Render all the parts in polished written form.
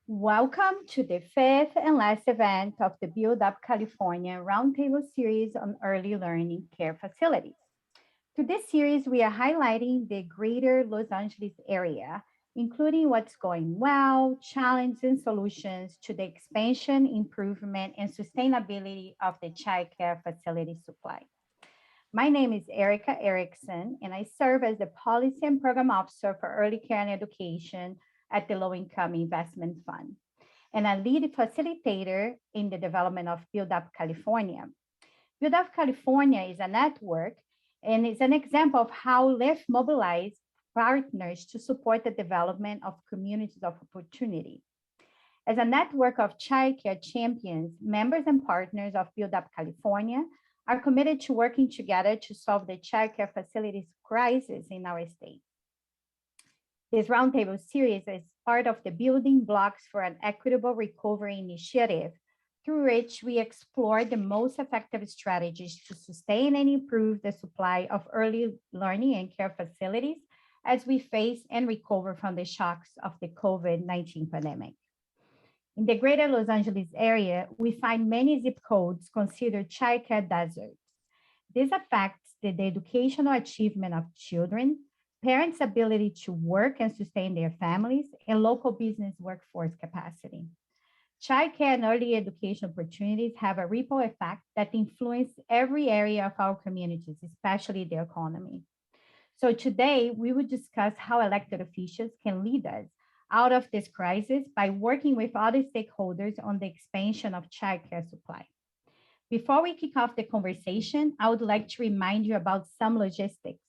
Welcome to the fifth and last event of the Build Up California Roundtable series on early learning care facilities. To this series, we are highlighting the greater Los Angeles area, including what's going well, challenges and solutions to the expansion, improvement, and sustainability of the child care facility supply. My name is Ericka Erickson, and I serve as the Policy and Program Officer for Early Care and Education at the Low Income Investment Fund. And I lead facilitator in the development of Build Up California. Build Up California is a network and it's an example of how LIFT mobilized partners to support the development of communities of opportunity. As a network of childcare champions, members and partners of Build Up California are committed to working together to solve the childcare facilities crisis in our state. This roundtable series is part of the Building Blocks for an Equitable Recovery initiative, through which we explore the most effective strategies to sustain and improve the supply of early learning and care facilities as we face and recover from the shocks of the COVID-19 pandemic. In the greater Los Angeles area, we find many zip codes considered childcare deserts. This affects the educational achievement of children, parents' ability to work and sustain their families, and local business workforce capacity. Childcare and early education opportunities have a ripple effect that influence every area of our communities, especially the economy. So today, we will discuss how elected officials can lead us out of this crisis by working with other stakeholders on the expansion of childcare supply. Before we kick off the conversation, I would like to remind you about some logistics.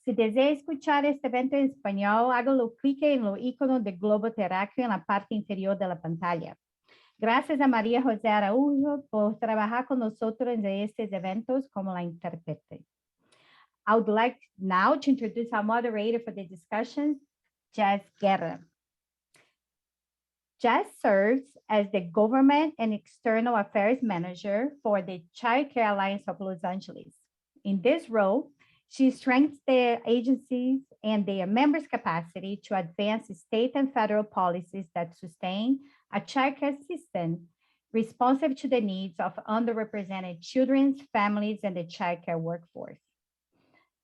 Si desea escuchar este evento en español, hágalo clic en el icono de globo terráqueo en la parte inferior de la pantalla. Gracias a María José Araújo por trabajar con nosotros en estos eventos como la intérprete. I would like now to introduce our moderator for the discussion, Jess Guerra. Jess serves as the Government and External Affairs Manager for the Child Care Alliance of Los Angeles. In this role, she strengthens the agencies and their members' capacity to advance state and federal policies that sustain a childcare system responsive to the needs of underrepresented children, families, and the childcare workforce.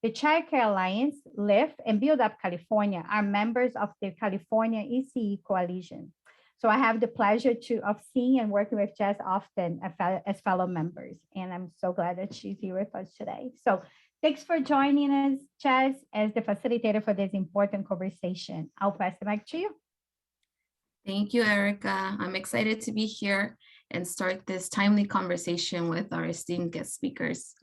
The Child Care Alliance, LIFT, and Build Up California are members of the California ECE Coalition. So I have the pleasure of seeing and working with Jess often as fellow members, and I'm so glad that she's here with us today. So thanks for joining us, Jess, as the facilitator for this important conversation. I'll pass the mic to you. Thank you, Ericka. I'm excited to be here and start this timely conversation with our esteemed guest speakers.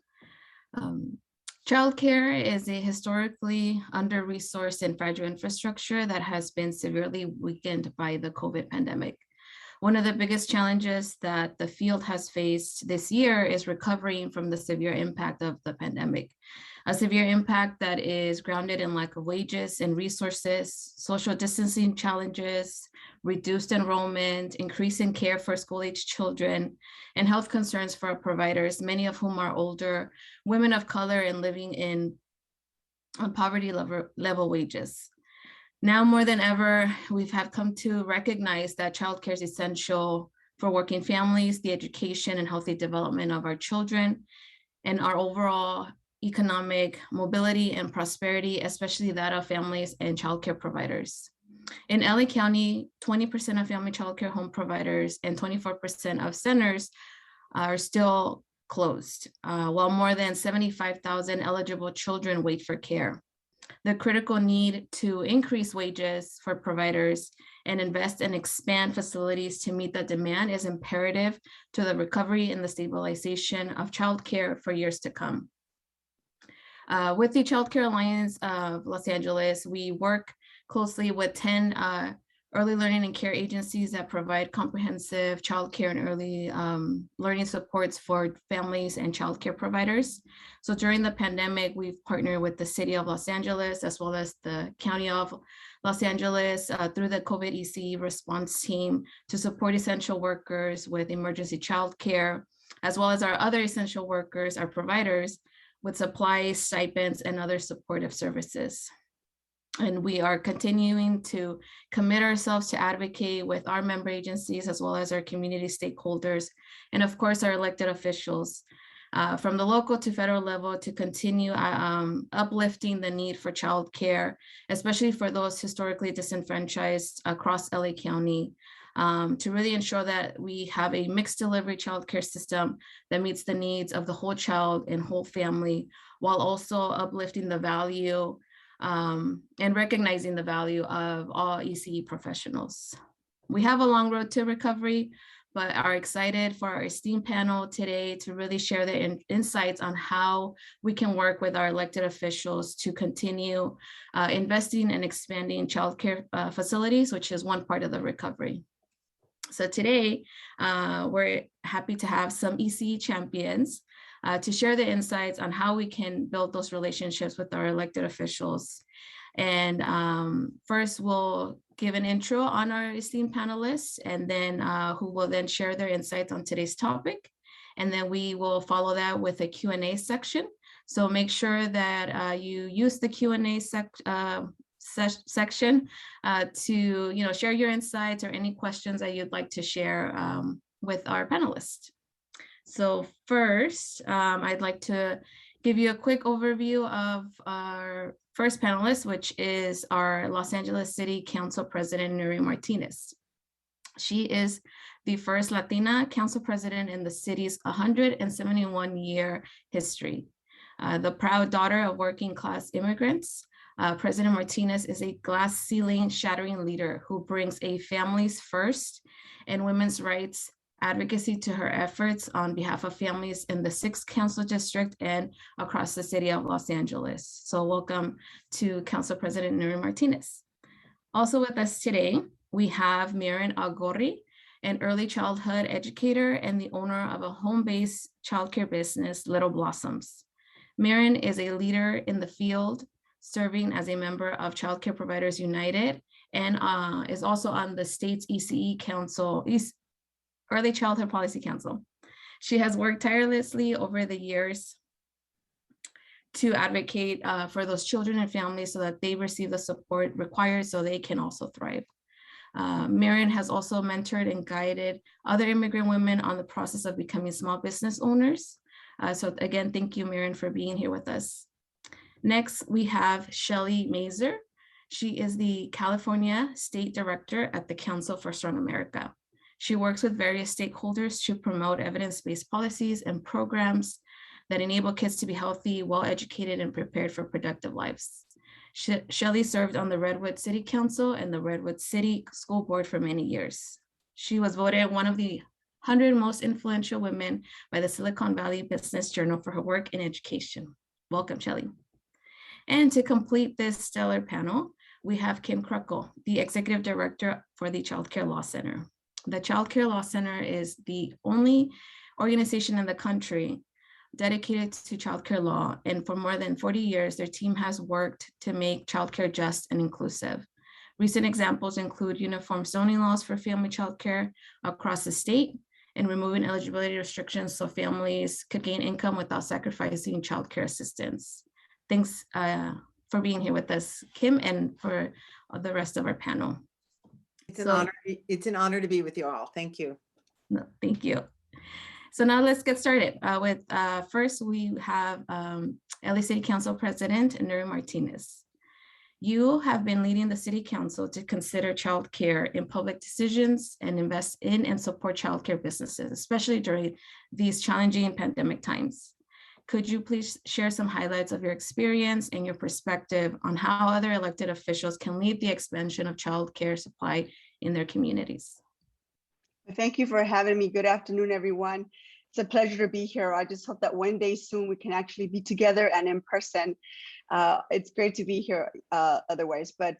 Childcare is a historically under-resourced and fragile infrastructure that has been severely weakened by the COVID pandemic. One of the biggest challenges that the field has faced this year is recovering from the severe impact of the pandemic, a severe impact that is grounded in lack of wages and resources, social distancing challenges, reduced enrollment, increase in care for school-age children, and health concerns for our providers, many of whom are older, women of color, and living in poverty level wages. Now more than ever, we've come to recognize that childcare is essential for working families, the education and healthy development of our children, and our overall economic mobility and prosperity, especially that of families and childcare providers. In LA County, 20% of family childcare home providers and 24% of centers are still closed, while more than 75,000 eligible children wait for care. The critical need to increase wages for providers and invest and expand facilities to meet the demand is imperative to the recovery and the stabilization of childcare for years to come. With the Child Care Alliance of Los Angeles, we work closely with 10 early learning and care agencies that provide comprehensive childcare and early learning supports for families and childcare providers. So during the pandemic, we've partnered with the City of Los Angeles as well as the County of Los Angeles through the COVID ECE response team to support essential workers with emergency childcare, as well as our other essential workers, our providers, with supplies, stipends, and other supportive services. And we are continuing to commit ourselves to advocate with our member agencies as well as our community stakeholders, and of course our elected officials from the local to federal level to continue uplifting the need for childcare, especially for those historically disenfranchised across LA County, to really ensure that we have a mixed delivery childcare system that meets the needs of the whole child and whole family, while also uplifting the value and recognizing the value of all ECE professionals. We have a long road to recovery, but are excited for our esteemed panel today to really share their insights on how we can work with our elected officials to continue investing and expanding childcare facilities, which is one part of the recovery. So today, we're happy to have some ECE champions to share the insights on how we can build those relationships with our elected officials. And first, we'll give an intro on our esteemed panelists, and then who will then share their insights on today's topic. And then we will follow that with a Q&A section. So make sure that you use the Q&A section to share your insights or any questions that you'd like to share with our panelists. So first, I'd like to give you a quick overview of our first panelist, which is our Los Angeles City Council President, Nury Martinez. She is the first Latina council president in the city's 171-year history. The proud daughter of working class immigrants, President Martinez is a glass ceiling shattering leader who brings a families first and women's rights advocacy to her efforts on behalf of families in the 6th Council District and across the city of Los Angeles. So welcome to Council President Nury Martinez. Also with us today, we have Miren Algorri, an early childhood educator and the owner of a home-based childcare business, Little Blossoms. Miren is a leader in the field, serving as a member of Childcare Providers United, and is also on the state's ECE Council, Early Childhood Policy Council. She has worked tirelessly over the years to advocate for those children and families so that they receive the support required so they can also thrive. Miren has also mentored and guided other immigrant women on the process of becoming small business owners. So again, thank you, Miren, for being here with us. Next, we have Shelly Masur. She is the California State Director at the Council for Strong America. She works with various stakeholders to promote evidence-based policies and programs that enable kids to be healthy, well-educated, and prepared for productive lives. Shelly served on the Redwood City Council and the Redwood City School Board for many years. She was voted one of the 100 most influential women by the Silicon Valley Business Journal for her work in education. Welcome, Shelly. And to complete this stellar panel, we have Kim Kruckel, the Executive Director for the Child Care Law Center. The Child Care Law Center is the only organization in the country dedicated to childcare law, and for more than 40 years, their team has worked to make childcare just and inclusive. Recent examples include uniform zoning laws for family childcare across the state and removing eligibility restrictions so families could gain income without sacrificing childcare assistance. Thanks for being here with us, Kim, and for the rest of our panel. It's an honor to be with you all. Thank you. No, thank you. So now let's get started with first we have LA City Council President Nury Martinez. You have been leading the City Council to consider childcare in public decisions and invest in and support childcare businesses, especially during these challenging pandemic times. Could you please share some highlights of your experience and your perspective on how other elected officials can lead the expansion of childcare supply in their communities? Thank you for having me. Good afternoon, everyone. It's a pleasure to be here. I just hope that one day soon we can actually be together and in person. It's great to be here otherwise, but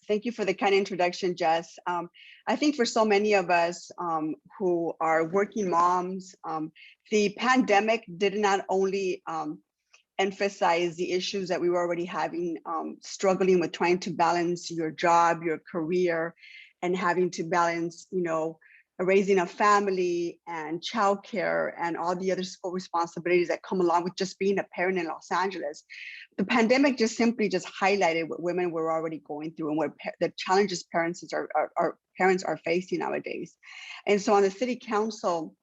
thank you for the kind introduction, Jess. I think for so many of us who are working moms, the pandemic did not only emphasize the issues that we were already having, struggling with trying to balance your job, your career, and having to balance, raising a family and childcare and all the other school responsibilities that come along with just being a parent in Los Angeles. The pandemic just simply just highlighted what women were already going through and what the challenges parents are facing nowadays. And so on the city council,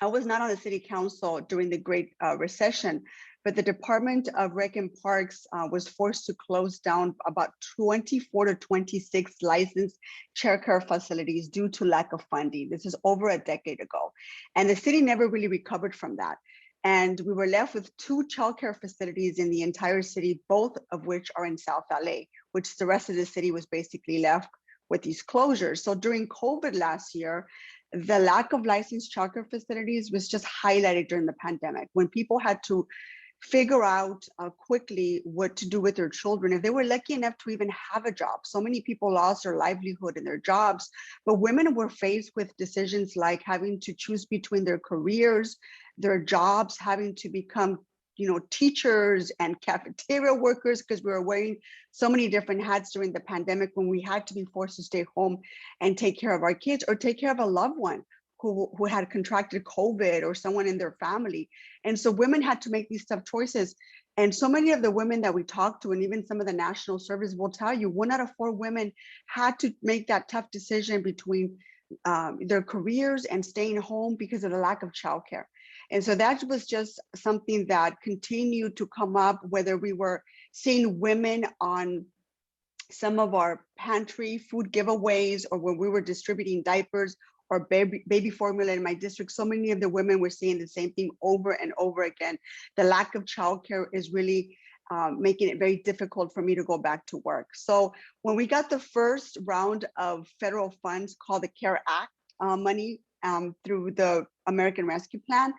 I was not on the city council during the Great Recession, but the Department of Rec and Parks was forced to close down about 24 to 26 licensed childcare facilities due to lack of funding. This is over a decade ago. And the city never really recovered from that. And we were left with 2 childcare facilities in the entire city, both of which are in South LA, which the rest of the city was basically left with these closures. So during COVID last year, the lack of licensed childcare facilities was just highlighted during the pandemic when people had to figure out quickly what to do with their children if they were lucky enough to even have a job. So many people lost their livelihood and their jobs, but women were faced with decisions like having to choose between their careers, their jobs, having to become teachers and cafeteria workers, because we were wearing so many different hats during the pandemic when we had to be forced to stay home and take care of our kids or take care of a loved one who had contracted COVID or someone in their family. And so women had to make these tough choices. And so many of the women that we talked to, and even some of the national surveys will tell you, 1 out of 4 women had to make that tough decision between their careers and staying home because of the lack of childcare. And so that was just something that continued to come up, whether we were seeing women on some of our pantry food giveaways or when we were distributing diapers or baby formula in my district. So many of the women were saying the same thing over and over again. The lack of childcare is really making it very difficult for me to go back to work. So when we got the first round of federal funds called the CARE Act money through the American Rescue Plan,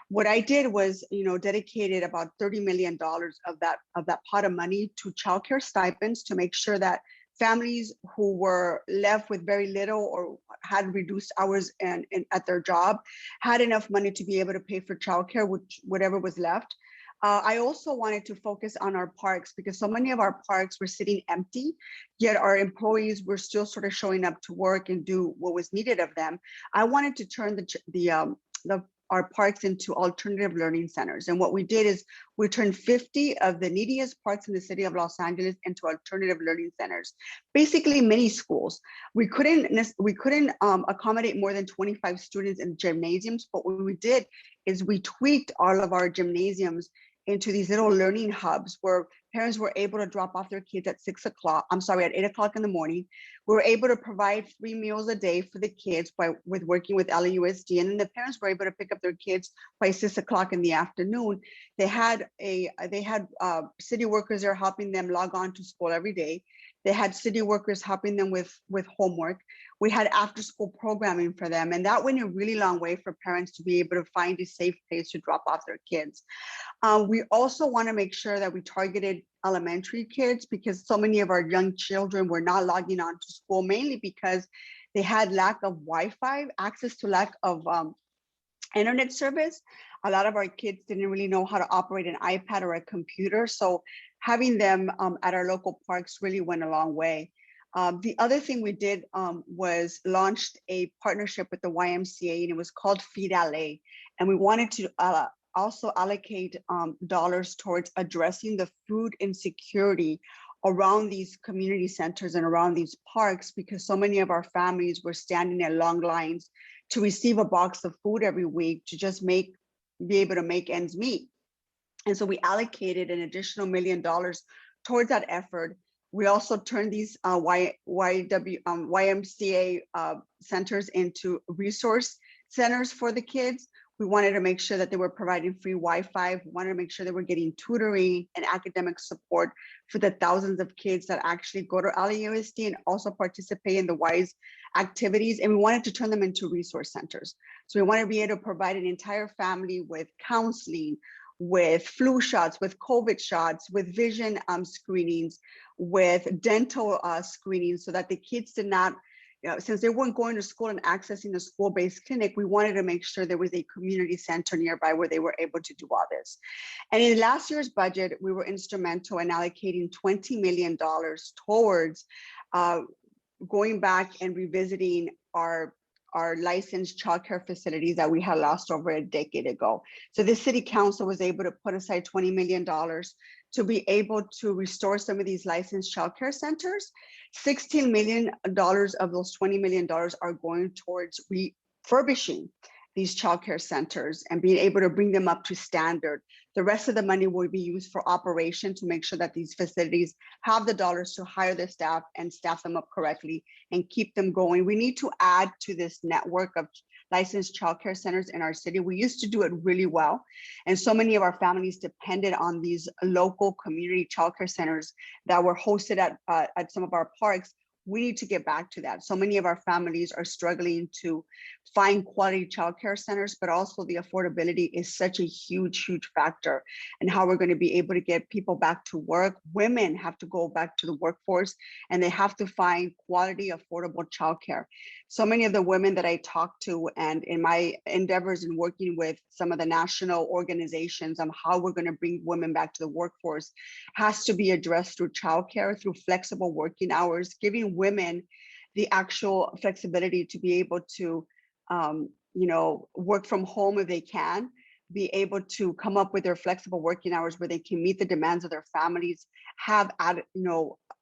what I did was, dedicated about $30 million of that pot of money to childcare stipends to make sure that families who were left with very little or had reduced hours at their job had enough money to be able to pay for childcare, whatever was left. I also wanted to focus on our parks because so many of our parks were sitting empty, yet our employees were still sort of showing up to work and do what was needed of them. I wanted to turn our parks into alternative learning centers. And what we did is we turned 50 of the neediest parks in the city of Los Angeles into alternative learning centers, basically mini schools. We couldn't accommodate more than 25 students in gymnasiums, but what we did is we tweaked all of our gymnasiums into these little learning hubs where parents were able to drop off their kids at 8 o'clock in the morning. We were able to provide 3 meals a day for the kids with working with LAUSD, and then the parents were able to pick up their kids by 6 o'clock in the afternoon. They had city workers there helping them log on to school every day. They had city workers helping them with homework. We had after school programming for them. And that went a really long way for parents to be able to find a safe place to drop off their kids. We also want to make sure that we targeted elementary kids because so many of our young children were not logging on to school, mainly because they had lack of Wi-Fi, access to lack of internet service. A lot of our kids didn't really know how to operate an iPad or a computer. So having them at our local parks really went a long way. The other thing we did was launched a partnership with the YMCA, and it was called Feed LA. And we wanted to also allocate dollars towards addressing the food insecurity around these community centers and around these parks, because so many of our families were standing in long lines to receive a box of food every week to just be able to make ends meet. And so we allocated an additional $1 million towards that effort. We also turned these YMCA centers into resource centers for the kids. We wanted to make sure that they were providing free Wi-Fi. We wanted to make sure they were getting tutoring and academic support for the thousands of kids that actually go to LAUSD and also participate in the WISE activities. And we wanted to turn them into resource centers. So we want to be able to provide an entire family with counseling, with flu shots, with COVID shots, with vision screenings, with dental screenings, so that the kids did not, since they weren't going to school and accessing a school-based clinic, we wanted to make sure there was a community center nearby where they were able to do all this. And in last year's budget, we were instrumental in allocating $20 million towards going back and revisiting our our licensed childcare facilities that we had lost over a decade ago. So the city council was able to put aside $20 million to be able to restore some of these licensed childcare centers. $16 million of those $20 million are going towards refurbishing these childcare centers and being able to bring them up to standard. The rest of the money will be used for operation to make sure that these facilities have the dollars to hire their staff and staff them up correctly and keep them going. We need to add to this network of licensed childcare centers in our city. We used to do it really well. And so many of our families depended on these local community childcare centers that were hosted at some of our parks. We need to get back to that. So many of our families are struggling to find quality childcare centers, but also the affordability is such a huge, huge factor in how we're going to be able to get people back to work. Women have to go back to the workforce and they have to find quality, affordable childcare. So many of the women that I talk to and in my endeavors in working with some of the national organizations on how we're going to bring women back to the workforce has to be addressed through childcare, through flexible working hours, giving women the actual flexibility to be able to work from home if they can, be able to come up with their flexible working hours where they can meet the demands of their families, have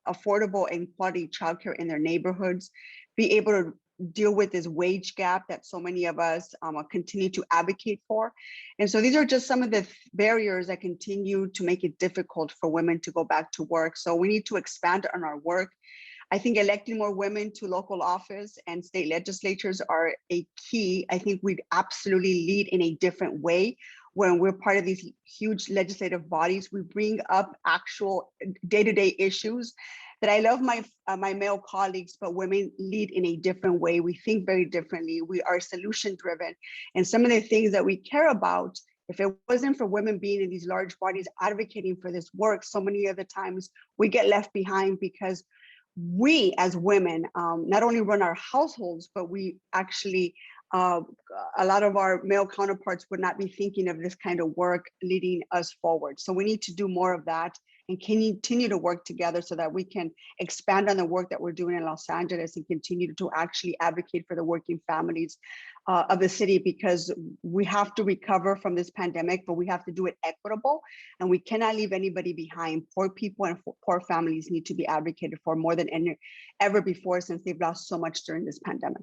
affordable and quality childcare in their neighborhoods, be able to deal with this wage gap that so many of us continue to advocate for. And so these are just some of the barriers that continue to make it difficult for women to go back to work. So we need to expand on our work. I think electing more women to local office and state legislatures are a key. I think we'd absolutely lead in a different way when we're part of these huge legislative bodies. We bring up actual day-to-day issues that I love my male colleagues, but women lead in a different way. We think very differently. We are solution driven. And some of the things that we care about, if it wasn't for women being in these large bodies advocating for this work, so many of the times we get left behind because we as women not only run our households, but we actually, a lot of our male counterparts would not be thinking of this kind of work leading us forward. So we need to do more of that and continue to work together so that we can expand on the work that we're doing in Los Angeles and continue to actually advocate for the working families of the city, because we have to recover from this pandemic, but we have to do it equitable and we cannot leave anybody behind. Poor people and poor families need to be advocated for more than ever before, since they've lost so much during this pandemic.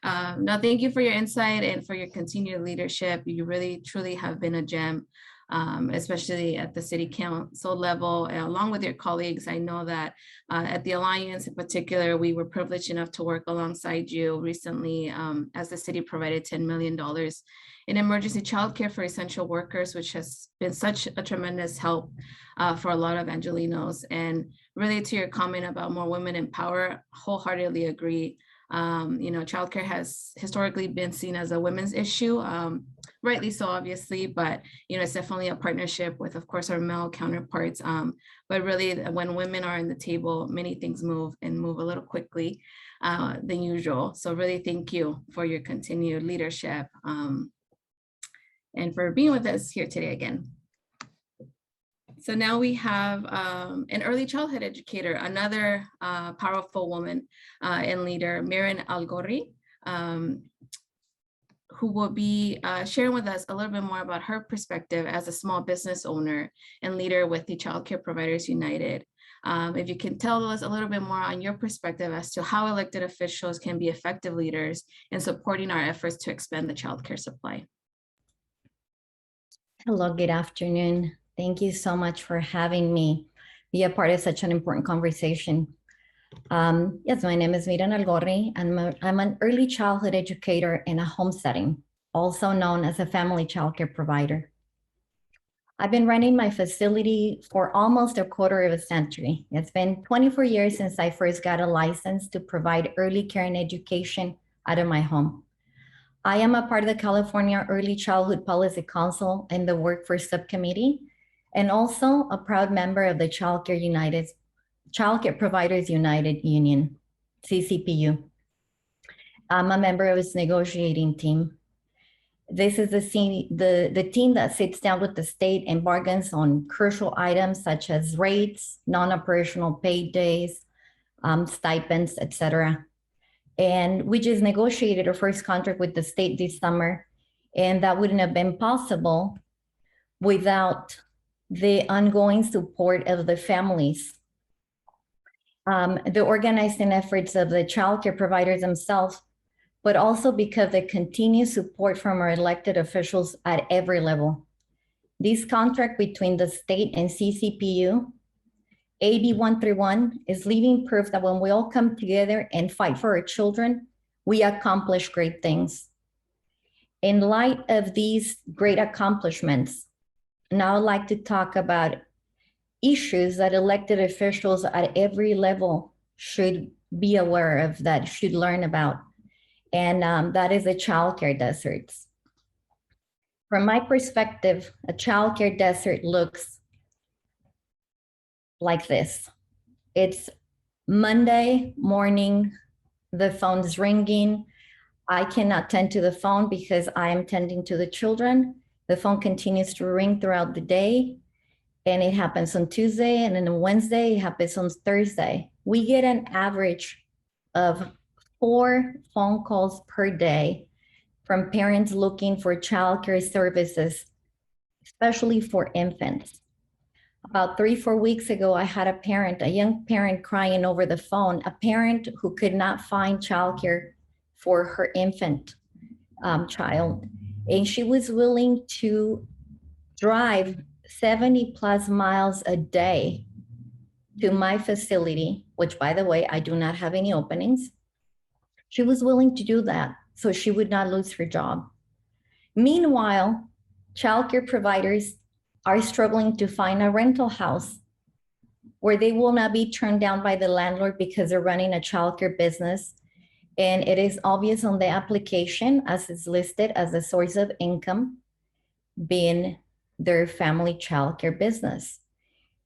No, thank you for your insight and for your continued leadership. You really, truly have been a gem, especially at the city council level, along with your colleagues. I know that at the Alliance in particular, we were privileged enough to work alongside you recently as the city provided $10 million in emergency childcare for essential workers, which has been such a tremendous help for a lot of Angelenos. And really to your comment about more women in power, wholeheartedly agree. Childcare has historically been seen as a women's issue, rightly so, obviously, but it's definitely a partnership with, of course, our male counterparts. But really, when women are in the table, many things move and move a little quickly than usual. So really, thank you for your continued leadership and for being with us here today again. So now we have an early childhood educator, another powerful woman and leader, Miren Algorri, who will be sharing with us a little bit more about her perspective as a small business owner and leader with the Child Care Providers United. If you can tell us a little bit more on your perspective as to how elected officials can be effective leaders in supporting our efforts to expand the childcare supply. Hello, good afternoon. Thank you so much for having me be a part of such an important conversation. Yes, my name is Miren Algorri, and I'm an early childhood educator in a home setting, also known as a family childcare provider. I've been running my facility for almost a quarter of a century. It's been 24 years since I first got a license to provide early care and education out of my home. I am a part of the California Early Childhood Policy Council and the Workforce Subcommittee, and also a proud member of the Child Care Providers United Union, CCPU. I'm a member of its negotiating team. This is the team that sits down with the state and bargains on crucial items such as rates, non-operational paid days, stipends, etc. And we just negotiated our first contract with the state this summer, and that wouldn't have been possible without the ongoing support of the families. The organizing efforts of the childcare providers themselves, but also because of the continued support from our elected officials at every level. This contract between the state and CCPU, AB 131, is living proof that when we all come together and fight for our children, we accomplish great things. In light of these great accomplishments, now I'd like to talk about issues that elected officials at every level should be aware of, that should learn about. And that is the childcare deserts. From my perspective, a childcare desert looks like this. It's Monday morning, the phone's ringing. I cannot tend to the phone because I am tending to the children. The phone continues to ring throughout the day, and it happens on Tuesday, and then on Wednesday, it happens on Thursday. We get an average of 4 phone calls per day from parents looking for childcare services, especially for infants. About 3-4 weeks ago, I had a young parent crying over the phone, a parent who could not find childcare for her infant child. And she was willing to drive 70+ miles a day to my facility, which, by the way, I do not have any openings. She was willing to do that so she would not lose her job. Meanwhile, childcare providers are struggling to find a rental house where they will not be turned down by the landlord because they're running a childcare business. And it is obvious on the application as it's listed as a source of income being their family childcare business.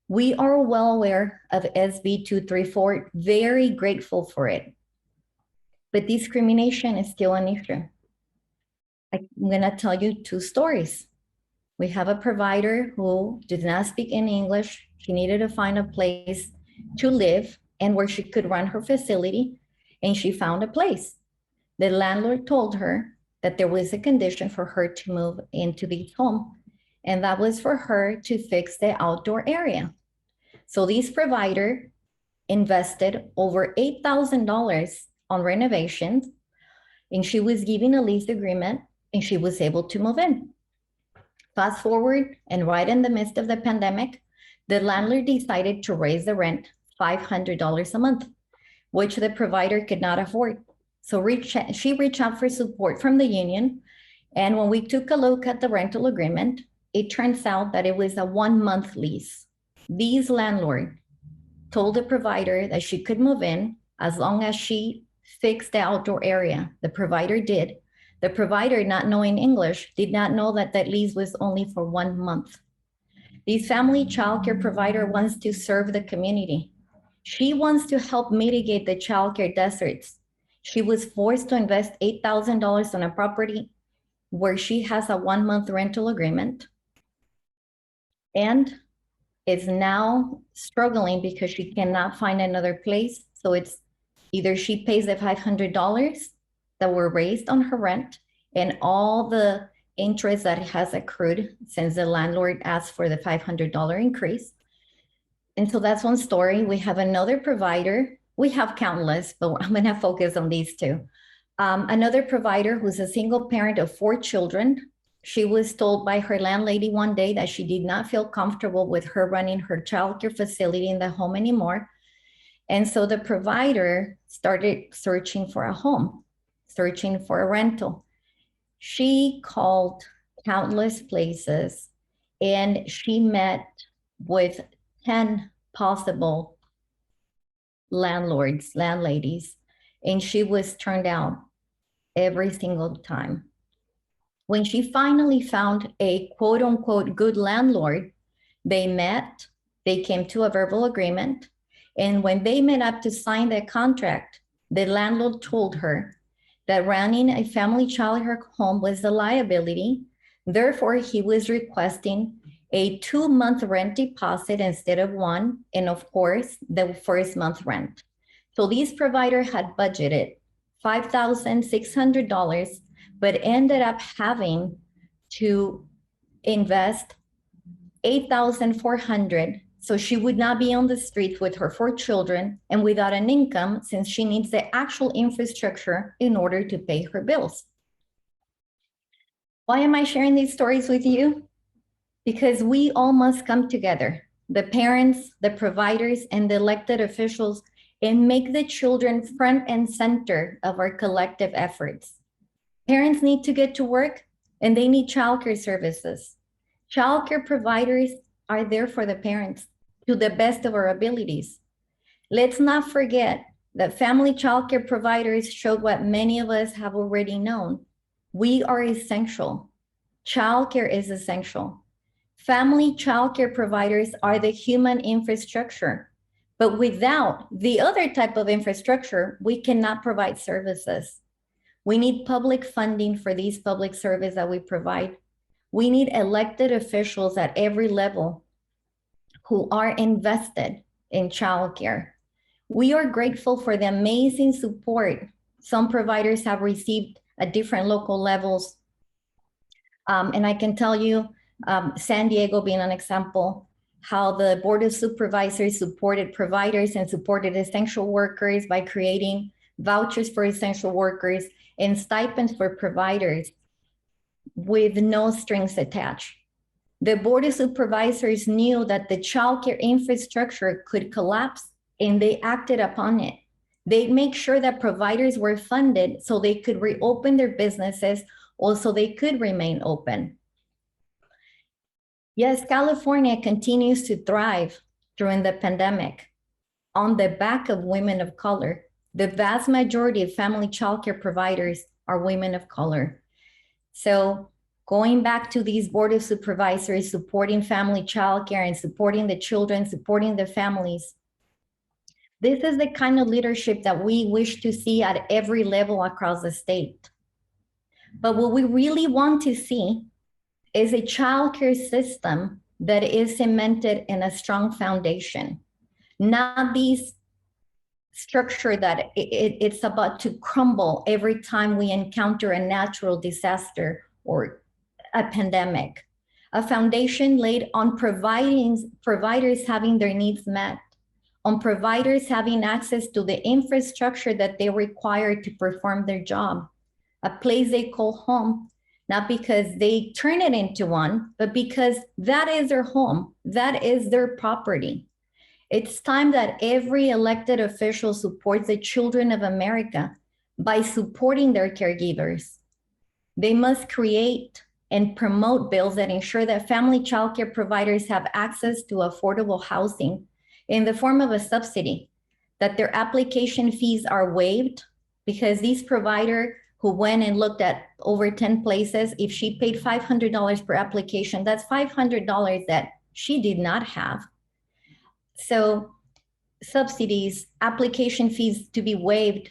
We are well aware of SB 234, very grateful for it. But discrimination is still an issue. I'm gonna tell you 2 stories. We have a provider who did not speak any English. She needed to find a place to live and where she could run her facility, and she found a place. The landlord told her that there was a condition for her to move into the home, and that was for her to fix the outdoor area. So this provider invested over $8,000 on renovations, and she was given a lease agreement, and she was able to move in. Fast forward, and right in the midst of the pandemic, the landlord decided to raise the rent $500 a month, which the provider could not afford. So she reached out for support from the union. And when we took a look at the rental agreement, it turns out that it was a 1-month lease. This landlord told the provider that she could move in as long as she fixed the outdoor area. The provider did. The provider, not knowing English, did not know that that lease was only for 1 month. This family childcare provider wants to serve the community. She wants to help mitigate the childcare deserts. She was forced to invest $8,000 on a property where she has a 1-month rental agreement and is now struggling because she cannot find another place. So it's either she pays the $500 that were raised on her rent and all the interest that has accrued since the landlord asked for the $500 increase. And so that's one story. We have another provider. We have countless, but I'm going to focus on these 2. Another provider who's a single parent of 4 children. She was told by her landlady one day that she did not feel comfortable with her running her childcare facility in the home anymore. And so the provider started searching for a home, searching for a rental. She called countless places and she met with 10 possible landlords, landladies, and she was turned down every single time. When she finally found a quote unquote good landlord, they met, they came to a verbal agreement. And when they met up to sign the contract, the landlord told her that running a family childcare home was a liability. Therefore, he was requesting a 2-month rent deposit instead of 1, and of course, the first month rent. So this provider had budgeted $5,600, but ended up having to invest $8,400 so she would not be on the streets with her 4 children and without an income, since she needs the actual infrastructure in order to pay her bills. Why am I sharing these stories with you? Because we all must come together, the parents, the providers, and the elected officials, and make the children front and center of our collective efforts. Parents need to get to work, and they need childcare services. Childcare providers are there for the parents to the best of our abilities. Let's not forget that family childcare providers showed what many of us have already known. We are essential. Childcare is essential. Family childcare providers are the human infrastructure, but without the other type of infrastructure, we cannot provide services. We need public funding for these public services that we provide. We need elected officials at every level who are invested in childcare. We are grateful for the amazing support some providers have received at different local levels. And I can tell you, San Diego being an example, how the Board of Supervisors supported providers and supported essential workers by creating vouchers for essential workers and stipends for providers with no strings attached. The Board of Supervisors knew that the childcare infrastructure could collapse, and they acted upon it. They make sure that providers were funded so they could reopen their businesses, or so they could remain open. Yes, California continues to thrive during the pandemic on the back of women of color. The vast majority of family childcare providers are women of color. So going back to these Board of Supervisors supporting family childcare and supporting the children, supporting the families, this is the kind of leadership that we wish to see at every level across the state. But what we really want to see is a childcare system that is cemented in a strong foundation, not these structure that it's about to crumble every time we encounter a natural disaster or a pandemic. A foundation laid on providers having their needs met, on providers having access to the infrastructure that they require to perform their job, a place they call home, not because they turn it into one, but because that is their home, that is their property. It's time that every elected official supports the children of America by supporting their caregivers. They must create and promote bills that ensure that family childcare providers have access to affordable housing in the form of a subsidy, that their application fees are waived, because these providers who went and looked at over 10 places, if she paid $500 per application, that's $500 that she did not have. So subsidies, application fees to be waived,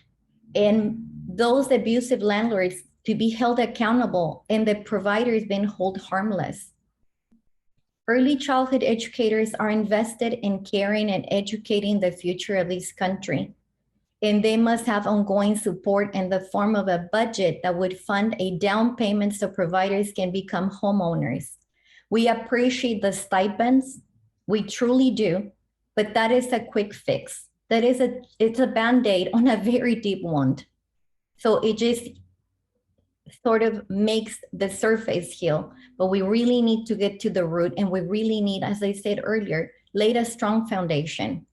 and those abusive landlords to be held accountable, and the providers being held harmless. Early childhood educators are invested in caring and educating the future of this country, and they must have ongoing support in the form of a budget that would fund a down payment so providers can become homeowners. We appreciate the stipends, we truly do, but that is a quick fix. It's a Band-Aid on a very deep wound. So it just sort of makes the surface heal, but we really need to get to the root, and we really need, as I said earlier, lay a strong foundation.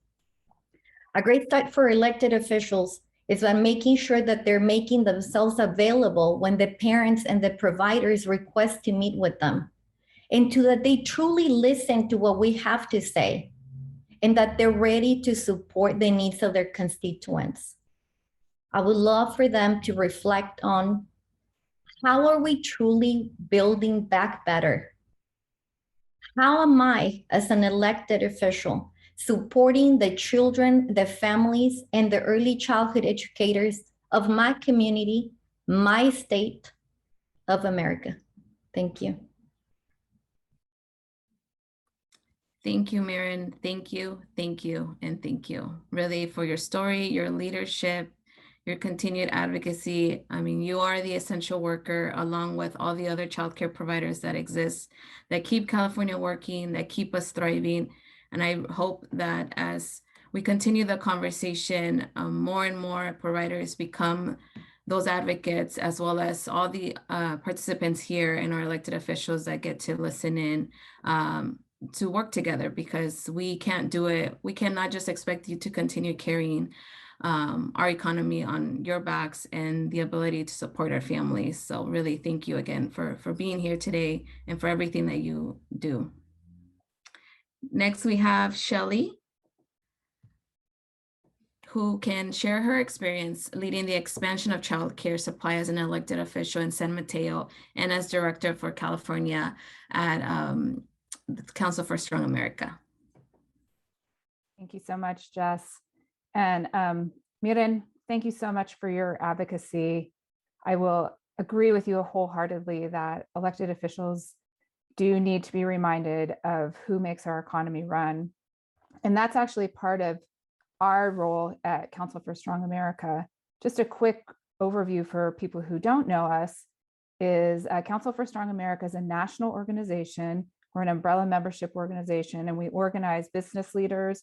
A great start for elected officials is by making sure that they're making themselves available when the parents and the providers request to meet with them, and that they truly listen to what we have to say, and that they're ready to support the needs of their constituents. I would love for them to reflect on, how are we truly building back better? How am I, as an elected official, supporting the children, the families, and the early childhood educators of my community, my state of America? Thank you. Thank you, Miren. Thank you, and thank you, really, for your story, your leadership, your continued advocacy. I mean, you are the essential worker along with all the other childcare providers that exist, that keep California working, that keep us thriving. And I hope that as we continue the conversation, more and more providers become those advocates, as well as all the participants here and our elected officials that get to listen in, to work together, because we can't do it. We cannot just expect you to continue carrying our economy on your backs and the ability to support our families. So really thank you again for being here today and for everything that you do. Next, we have Shelly, who can share her experience leading the expansion of childcare supply as an elected official in San Mateo and as director for California at the Council for Strong America. Thank you so much, Jess. And Miren, thank you so much for your advocacy. I will agree with you wholeheartedly that elected officials do need to be reminded of who makes our economy run. And that's actually part of our role at Council for Strong America. Just a quick overview for people who don't know us is Council for Strong America is a national organization. We're an umbrella membership organization, and we organize business leaders,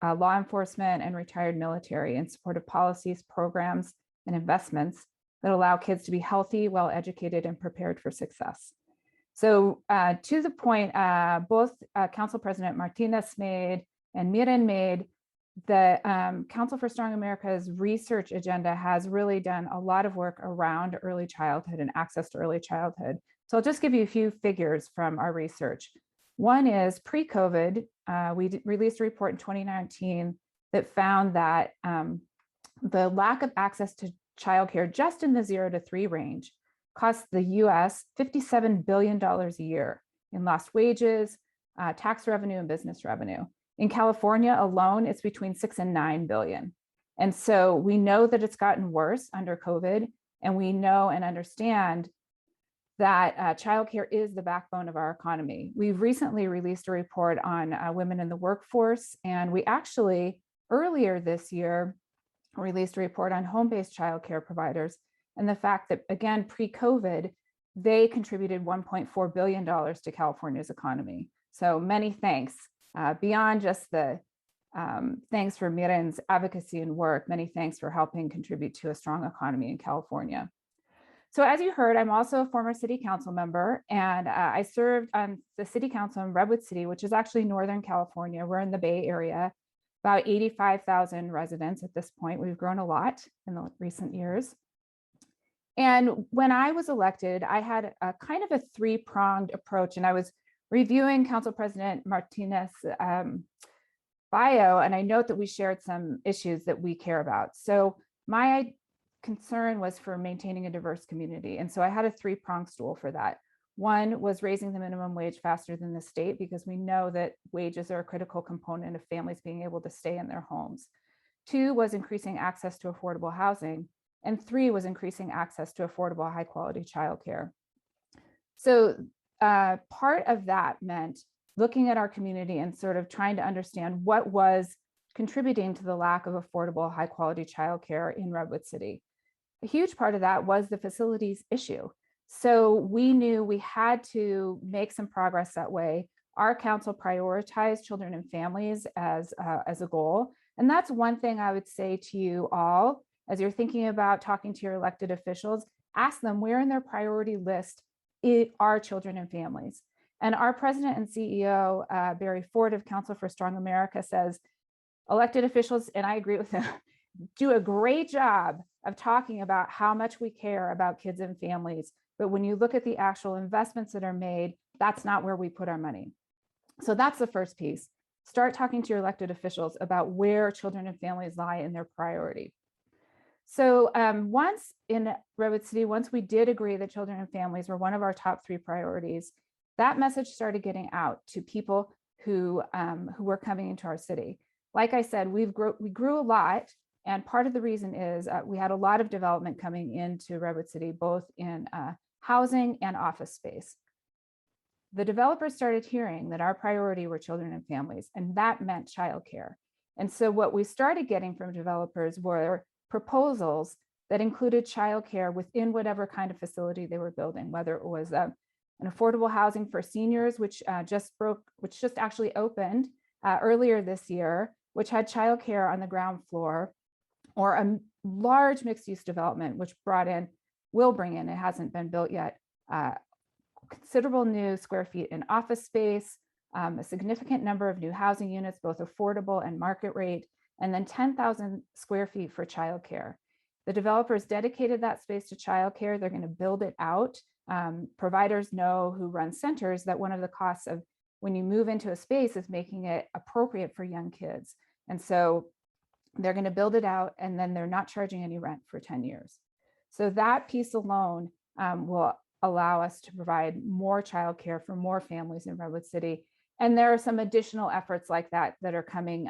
law enforcement, and retired military in support of policies, programs, and investments that allow kids to be healthy, well-educated, and prepared for success. So to the point, both Council President Martinez made and Miren made, the Council for Strong America's research agenda has really done a lot of work around early childhood and access to early childhood. So I'll just give you a few figures from our research. One is pre-COVID, we released a report in 2019 that found that the lack of access to childcare just in the 0 to 3 range costs the US $57 billion a year in lost wages, tax revenue, and business revenue. In California alone, it's between 6 and 9 billion. And so we know that it's gotten worse under COVID, and we know and understand that childcare is the backbone of our economy. We've recently released a report on women in the workforce, and we actually earlier this year released a report on home-based childcare providers and the fact that, again, pre-COVID, they contributed $1.4 billion to California's economy. So many thanks. Beyond just the thanks for Miren's advocacy and work, many thanks for helping contribute to a strong economy in California. So as you heard, I'm also a former city council member, and I served on the city council in Redwood City, which is actually Northern California. We're in the Bay Area, about 85,000 residents at this point. We've grown a lot in the recent years. And when I was elected, I had a kind of a three-pronged approach, and I was reviewing Council President Martinez's bio, and I note that we shared some issues that we care about. So my concern was for maintaining a diverse community. And so I had a three-pronged stool for that. One was raising the minimum wage faster than the state, because we know that wages are a critical component of families being able to stay in their homes. Two was increasing access to affordable housing. And three was increasing access to affordable, high-quality childcare. So part of that meant looking at our community and sort of trying to understand what was contributing to the lack of affordable, high-quality childcare in Redwood City. A huge part of that was the facilities issue. So we knew we had to make some progress that way. Our council prioritized children and families as a goal. And that's one thing I would say to you all, as you're thinking about talking to your elected officials, ask them where in their priority list are children and families. And our president and CEO, Barry Ford of Council for Strong America, says elected officials, and I agree with him, do a great job of talking about how much we care about kids and families. But when you look at the actual investments that are made, that's not where we put our money. So that's the first piece. Start talking to your elected officials about where children and families lie in their priority. So once in Redwood City, once we did agree that children and families were one of our top 3 priorities, that message started getting out to people who were coming into our city. Like I said, we grew a lot. And part of the reason is we had a lot of development coming into Redwood City, both in housing and office space. The developers started hearing that our priority were children and families, and that meant childcare. And so what we started getting from developers were proposals that included childcare within whatever kind of facility they were building, whether it was an affordable housing for seniors, which just actually opened earlier this year, which had childcare on the ground floor, or a large mixed-use development, which will bring in, it hasn't been built yet, considerable new square feet in office space, a significant number of new housing units, both affordable and market rate, and then 10,000 square feet for childcare. The developers dedicated that space to childcare. They're going to build it out. Providers know, who run centers, that one of the costs of when you move into a space is making it appropriate for young kids. And so they're going to build it out, and then they're not charging any rent for 10 years. So that piece alone will allow us to provide more childcare for more families in Redwood City. And there are some additional efforts like that that are coming.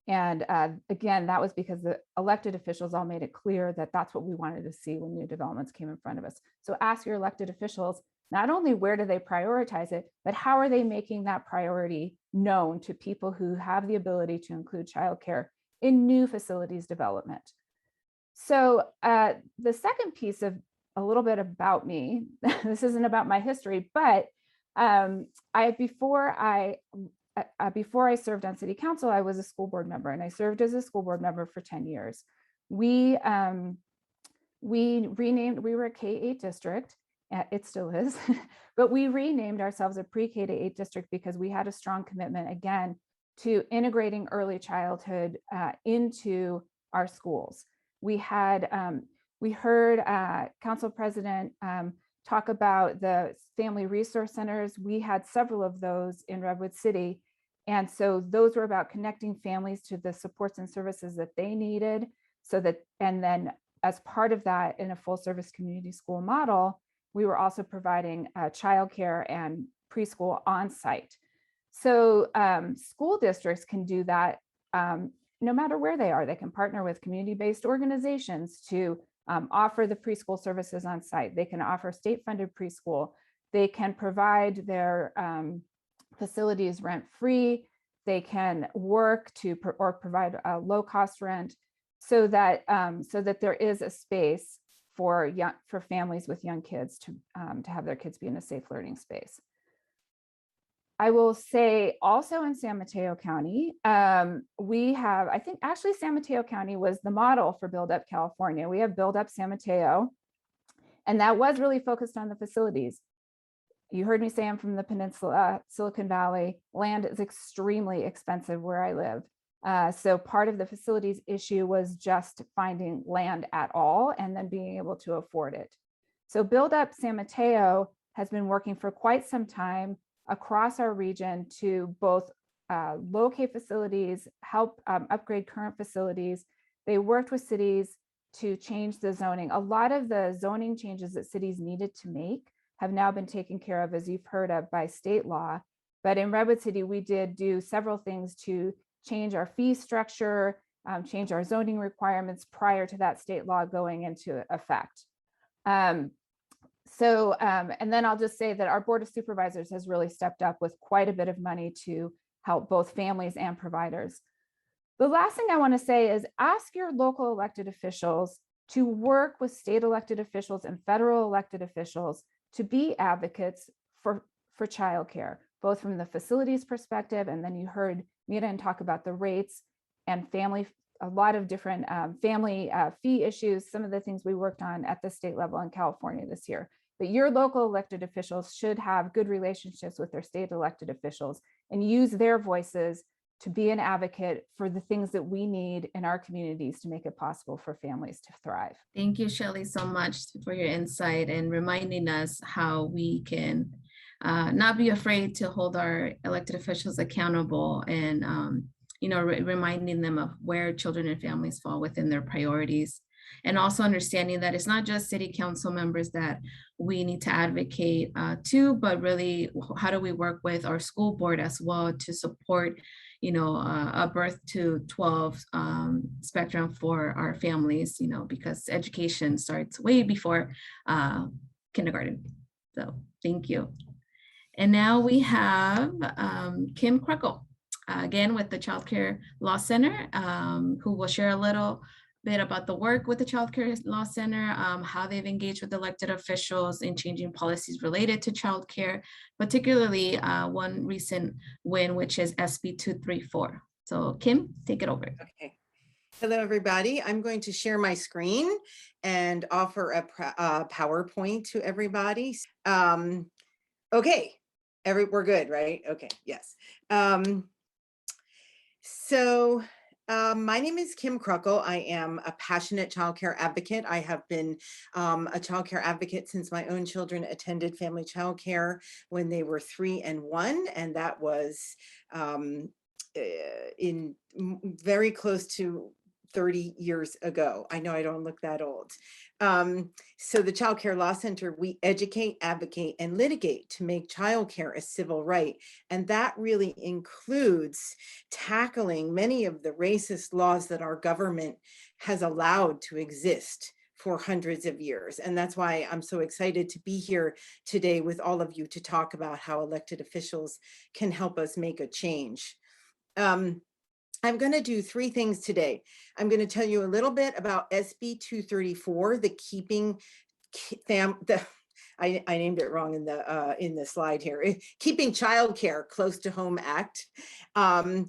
And again, that was because the elected officials all made it clear that that's what we wanted to see when new developments came in front of us. So ask your elected officials, not only where do they prioritize it, but how are they making that priority known to people who have the ability to include childcare in new facilities development. So the second piece of a little bit about me, this isn't about my history, but before I served on city council, I was a school board member, and I served as a school board member for 10 years. We were a K-8 district, it still is, but we renamed ourselves a pre-K to 8 district because we had a strong commitment, again, to integrating early childhood into our schools. We heard Council President talk about the family resource centers. We had several of those in Redwood City. And so those were about connecting families to the supports and services that they needed. And then as part of that, in a full service community school model, we were also providing childcare and preschool on site. So school districts can do that no matter where they are. They can partner with community-based organizations to offer the preschool services on site. They can offer state-funded preschool. They can provide their facilities rent-free. They can work or provide a low-cost rent, so that there is a space for families with young kids to have their kids be in a safe learning space. I will say also in San Mateo County, we have, I think actually San Mateo County was the model for Build Up California. We have Build Up San Mateo, and that was really focused on the facilities. You heard me say I'm from the Peninsula, Silicon Valley. Land is extremely expensive where I live. So part of the facilities issue was just finding land at all and then being able to afford it. So Build Up San Mateo has been working for quite some time across our region to both locate facilities, help upgrade current facilities. They worked with cities to change the zoning. A lot of the zoning changes that cities needed to make have now been taken care of, as you've heard of, by state law. But in Redwood City, we did do several things to change our fee structure, change our zoning requirements prior to that state law going into effect. And then I'll just say that our Board of Supervisors has really stepped up with quite a bit of money to help both families and providers. The last thing I want to say is ask your local elected officials to work with state elected officials and federal elected officials to be advocates for childcare, both from the facilities perspective, and then you heard Miren talk about the rates and a lot of different family fee issues, some of the things we worked on at the state level in California this year. But your local elected officials should have good relationships with their state elected officials and use their voices to be an advocate for the things that we need in our communities to make it possible for families to thrive. Thank you, Shelly, so much for your insight and reminding us how we can not be afraid to hold our elected officials accountable and reminding them of where children and families fall within their priorities. And also understanding that it's not just city council members that we need to advocate to, but really how do we work with our school board as well to support, a birth to 12 spectrum for our families, because education starts way before kindergarten. So thank you. And now we have Kim Kruckel. again with the Child Care Law Center, who will share a little bit about the work with the Child Care Law Center, how they've engaged with elected officials in changing policies related to child care, particularly one recent win, which is SB 234. So Kim, take it over. Okay. Hello, everybody. I'm going to share my screen and offer a PowerPoint to everybody. Okay, we're good, right? Okay, yes. My name is Kim Kruckel. I am a passionate childcare advocate. I have been a childcare advocate since my own children attended family childcare when they were 3 and 1, and that was in very close to 30 years ago. I know I don't look that old. So the Child Care Law Center, we educate, advocate, and litigate to make childcare a civil right. And that really includes tackling many of the racist laws that our government has allowed to exist for hundreds of years. And that's why I'm so excited to be here today with all of you to talk about how elected officials can help us make a change. I'm going to do 3 things today. I'm going to tell you a little bit about SB 234, the I named it wrong in the slide here. Keeping Childcare Close to Home Act. I'm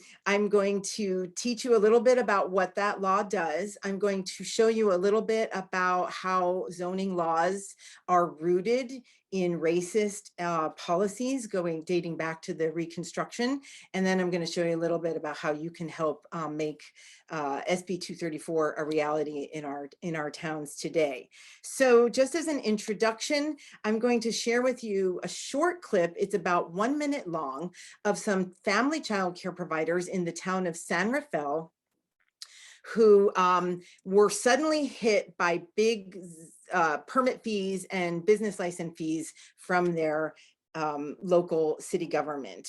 going to teach you a little bit about what that law does. I'm going to show you a little bit about how zoning laws are rooted in racist policies dating back to the Reconstruction. And then I'm going to show you a little bit about how you can help make SB 234 a reality in our towns today. So just as an introduction, I'm going to share with you a short clip. It's about 1 minute long of some family child care providers in the town of San Rafael who were suddenly hit by big permit fees and business license fees from their local city government.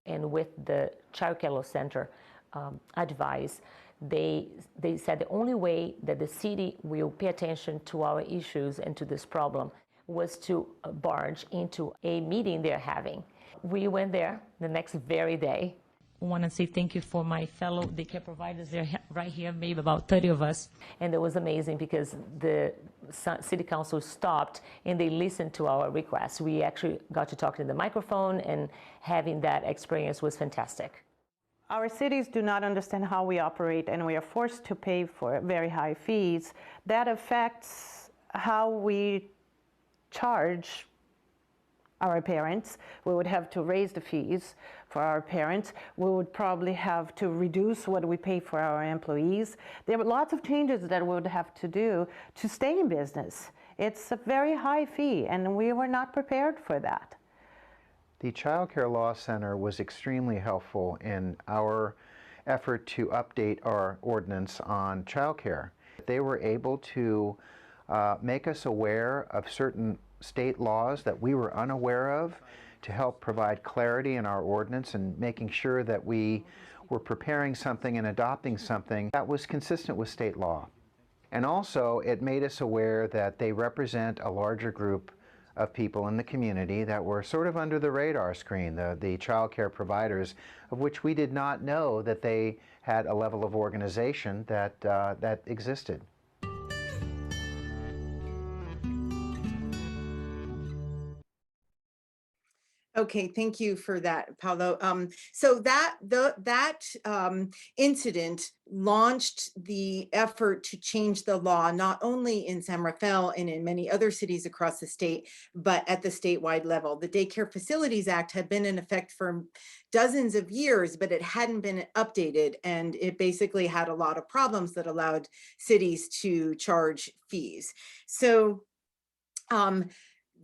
And with the Child Care Law Center advice, they said the only way that the city will pay attention to our issues and to this problem was to barge into a meeting they're having. We went there the next very day. I want to say thank you for my fellow daycare providers. They're right here, maybe about 30 of us. And it was amazing because the city council stopped and they listened to our requests. We actually got to talk to the microphone, and having that experience was fantastic. Our cities do not understand how we operate, and we are forced to pay for very high fees. That affects how we charge our parents. We would have to raise the fees for our parents. We would probably have to reduce what we pay for our employees. There were lots of changes that we would have to do to stay in business. It's a very high fee, and we were not prepared for that. The Child Care Law Center was extremely helpful in our effort to update our ordinance on child care. They were able to make us aware of certain state laws that we were unaware of, to help provide clarity in our ordinance and making sure that we were preparing something and adopting something that was consistent with state law. And also, it made us aware that they represent a larger group of people in the community that were sort of under the radar screen, the child care providers, of which we did not know that they had a level of organization that existed. Okay, thank you for that, Paulo. So that incident launched the effort to change the law, not only in San Rafael and in many other cities across the state, but at the statewide level. The Daycare Facilities Act had been in effect for dozens of years, but it hadn't been updated, and it basically had a lot of problems that allowed cities to charge fees. So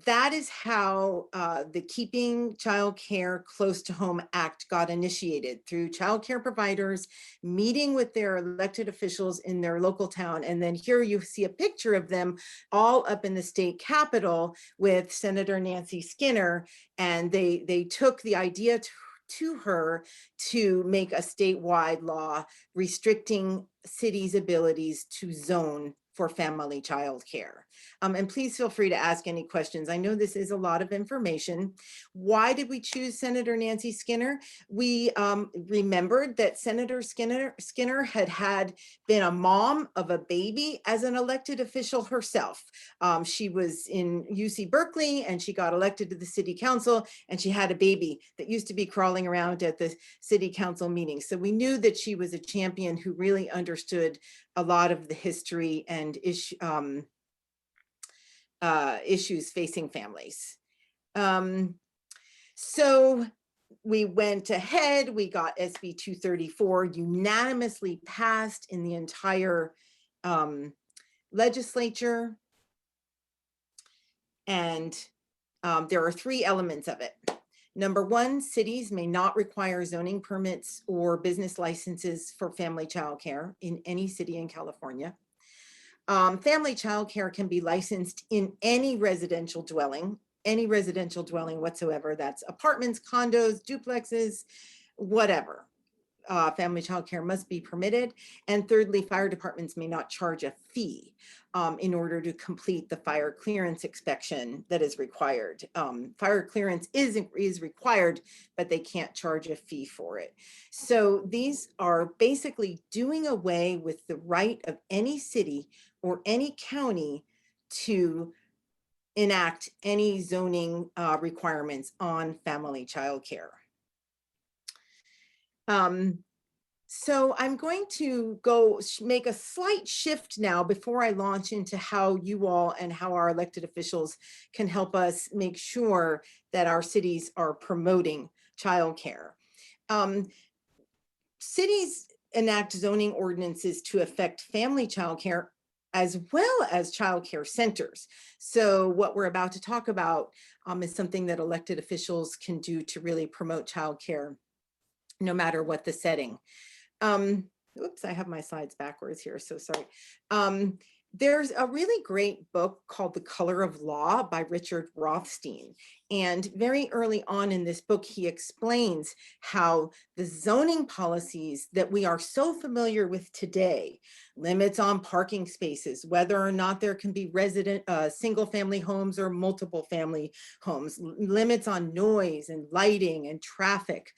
that is how the Keeping Child Care Close to Home Act got initiated, through child care providers meeting with their elected officials in their local town. And then here you see a picture of them all up in the state capitol with Senator Nancy Skinner, and they took the idea to her to make a statewide law restricting cities' abilities to zone for family child care. And please feel free to ask any questions. I know this is a lot of information. Why did we choose Senator Nancy Skinner? We remembered that Senator Skinner had been a mom of a baby as an elected official herself. She was in UC Berkeley and she got elected to the city council, and she had a baby that used to be crawling around at the city council meetings. So we knew that she was a champion who really understood a lot of the history and issues facing families. So we went ahead, we got SB 234 unanimously passed in the entire legislature. And there are 3 elements of it. Number 1, cities may not require zoning permits or business licenses for family childcare in any city in California. Family childcare can be licensed in any residential dwelling whatsoever. That's apartments, condos, duplexes, whatever. Family childcare must be permitted. And thirdly, fire departments may not charge a fee in order to complete the fire clearance inspection that is required. Fire clearance is required, but they can't charge a fee for it. So these are basically doing away with the right of any city or any county to enact any zoning requirements on family childcare. So I'm going to go make a slight shift now before I launch into how you all and how our elected officials can help us make sure that our cities are promoting childcare. Cities enact zoning ordinances to affect family childcare as well as childcare centers. So what we're about to talk about is something that elected officials can do to really promote childcare, no matter what the setting. Oops, I have my slides backwards here, so sorry. There's a really great book called The Color of Law by Richard Rothstein. And very early on in this book, he explains how the zoning policies that we are so familiar with today, limits on parking spaces, whether or not there can be single family homes or multiple family homes, limits on noise and lighting and traffic.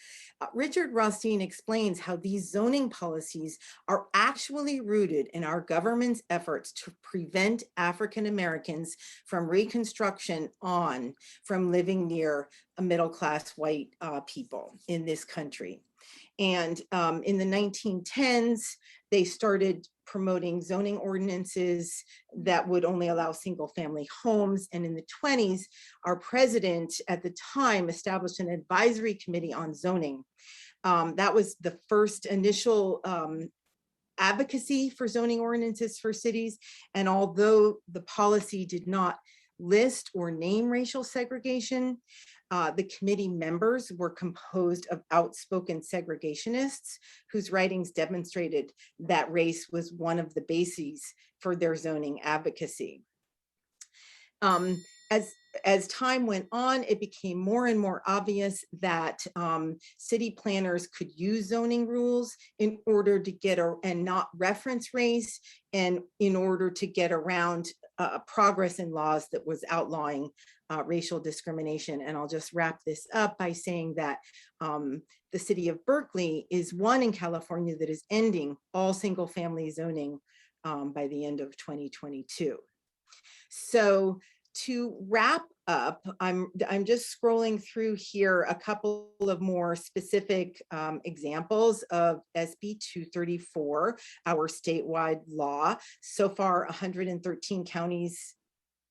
Richard Rothstein explains how these zoning policies are actually rooted in our government's efforts to prevent African Americans from Reconstruction on from living near a middle-class white people in this country. And in the 1910s, they started promoting zoning ordinances that would only allow single family homes. And in the 20s, our president at the time established an advisory committee on zoning. That was the first initial advocacy for zoning ordinances for cities. And although the policy did not list or name racial segregation, the committee members were composed of outspoken segregationists whose writings demonstrated that race was one of the bases for their zoning advocacy. As time went on, it became more and more obvious that city planners could use zoning rules in order to get and not reference race, and in order to get around progress in laws that was outlawing racial discrimination. And I'll just wrap this up by saying that the city of Berkeley is one in California that is ending all single family zoning by the end of 2022. So to wrap up, I'm just scrolling through here a couple of more specific examples of SB 234, our statewide law. So far, 113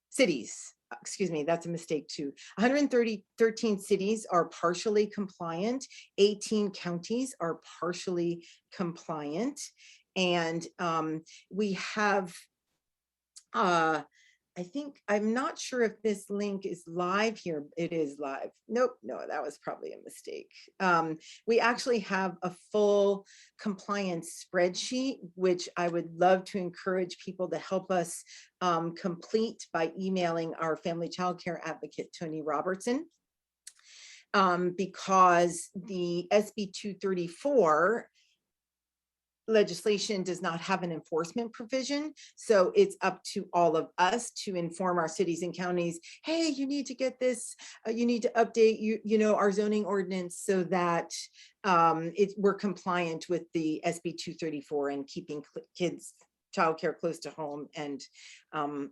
cities, excuse me, that's a mistake too. 113 cities are partially compliant, 18 counties are partially compliant, and we have I think, I'm not sure if this link is live here. It is live. Nope, no, that was probably a mistake. We actually have a full compliance spreadsheet, which I would love to encourage people to help us complete by emailing our family child care advocate, Tony Robertson. Because the SB 234 legislation does not have an enforcement provision. So it's up to all of us to inform our cities and counties, hey, you need to get this, you need to update our zoning ordinance so that we're compliant with the SB 234 and keeping kids childcare close to home, and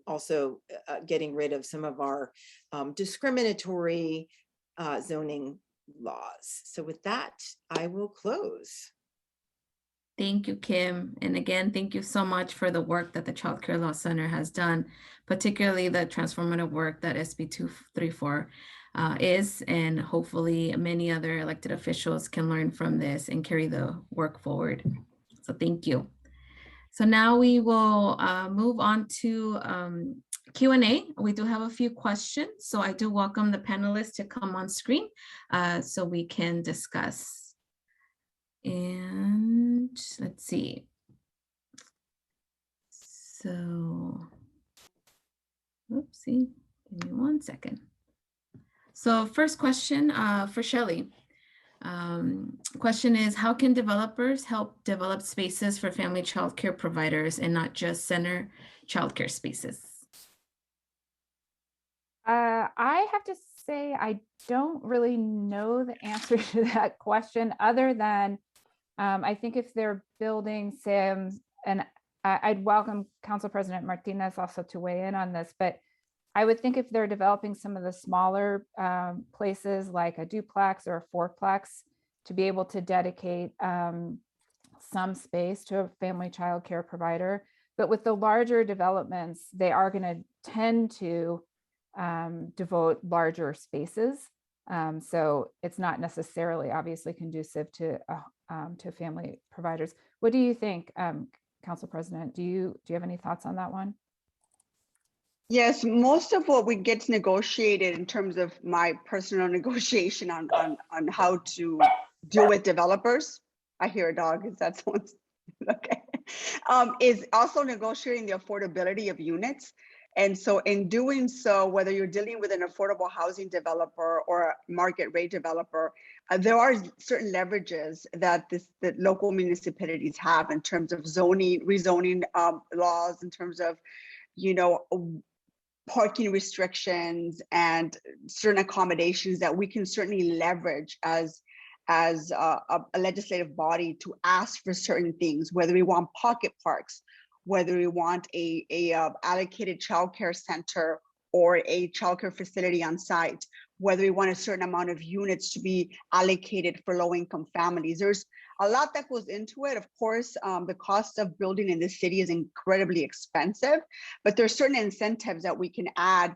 also getting rid of some of our discriminatory zoning laws. So with that, I will close. Thank you, Kim. And again, thank you so much for the work that the Child Care Law Center has done, particularly the transformative work that SB 234 is, and hopefully many other elected officials can learn from this and carry the work forward. So thank you. So now we will move on to Q&A. We do have a few questions, so I do welcome the panelists to come on screen so we can discuss. And let's see. So, oopsie, give me 1 second. So first question for Shelly. Question is, how can developers help develop spaces for family childcare providers and not just center childcare spaces? I have to say, I don't really know the answer to that question, other than I think if they're building SIMs, and I'd welcome Council President Martinez also to weigh in on this, but I would think if they're developing some of the smaller places like a duplex or a fourplex, to be able to dedicate some space to a family child care provider. But with the larger developments, they are going to tend to devote larger spaces. So it's not necessarily obviously conducive to family providers. What do you think, Council President? Do you have any thoughts on that one? Yes, most of what we get negotiated in terms of my personal negotiation on how to deal with developers. I hear a dog. Is that someone's? Okay. Is also negotiating the affordability of units. And so in doing so, whether you're dealing with an affordable housing developer or a market rate developer, there are certain leverages that that local municipalities have in terms of zoning, rezoning laws, in terms of, parking restrictions and certain accommodations that we can certainly leverage as a legislative body to ask for certain things, whether we want pocket parks, whether we want a allocated childcare center or a childcare facility on site, whether we want a certain amount of units to be allocated for low-income families. There's a lot that goes into it. Of course, the cost of building in this city is incredibly expensive, but there's certain incentives that we can add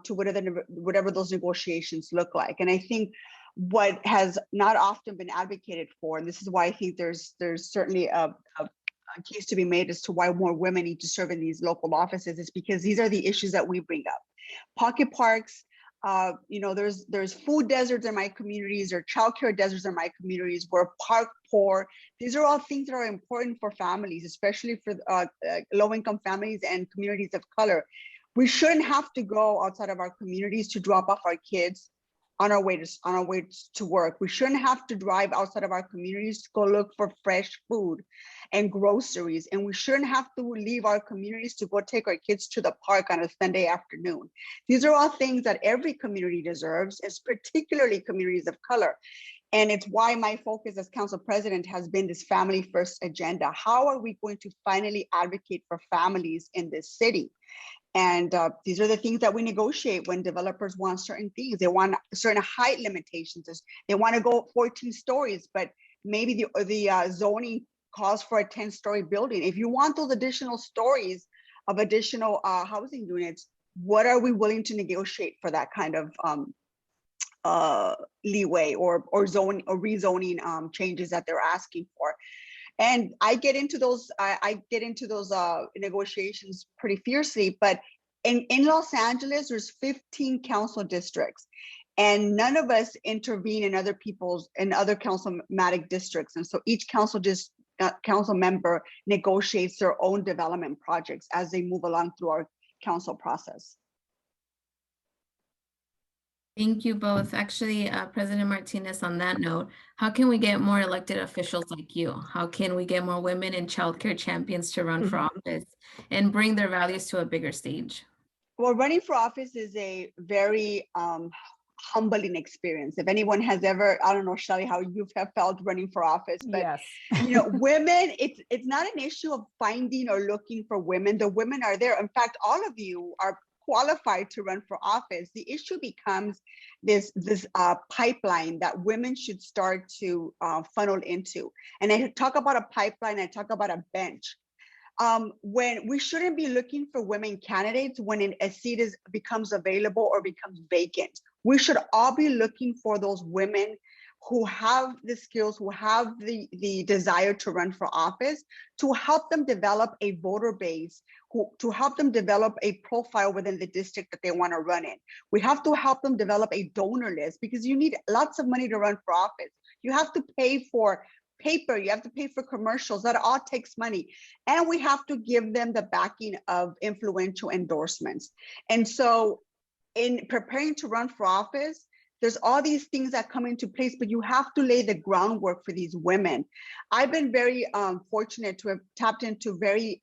to whatever those negotiations look like. And I think what has not often been advocated for, and this is why I think there's certainly a case to be made as to why more women need to serve in these local offices, is because these are the issues that we bring up. Pocket parks, there's food deserts in my communities, or childcare deserts in my communities. We're park poor. These are all things that are important for families, especially for low-income families and communities of color. We shouldn't have to go outside of our communities to drop off our kids on our way to work. We shouldn't have to drive outside of our communities to go look for fresh food and groceries. And we shouldn't have to leave our communities to go take our kids to the park on a Sunday afternoon. These are all things that every community deserves, and particularly communities of color. And it's why my focus as council president has been this family first agenda. How are we going to finally advocate for families in this city? And these are the things that we negotiate when developers want certain things. They want certain height limitations. They want to go 14 stories, but maybe the zoning calls for a 10-story building. If you want those additional stories of additional housing units, what are we willing to negotiate for that kind of leeway or zoning or rezoning changes that they're asking for? And I get into those negotiations pretty fiercely, but in Los Angeles, there's 15 council districts, and none of us intervene in other councilmatic districts. And so each council member negotiates their own development projects as they move along through our council process. Thank you both. Actually, President Martinez, on that note, how can we get more elected officials like you? How can we get more women and childcare champions to run for office and bring their values to a bigger stage? Well, running for office is a very humbling experience. If anyone has ever, I don't know, Shelly, how you have felt running for office, but Yes. Women, it's not an issue of finding or looking for women. The women are there. In fact, all of you are qualified to run for office. The issue becomes this pipeline that women should start to funnel into. And I talk about a pipeline, I talk about a bench. When we shouldn't be looking for women candidates when a seat becomes available or becomes vacant. We should all be looking for those women who have the skills, who have the desire to run for office, to help them develop a voter base, to help them develop a profile within the district that they want to run in. We have to help them develop a donor list because you need lots of money to run for office. You have to pay for paper, you have to pay for commercials, that all takes money. And we have to give them the backing of influential endorsements. And so in preparing to run for office, there's all these things that come into place, but you have to lay the groundwork for these women. I've been very fortunate to have tapped into very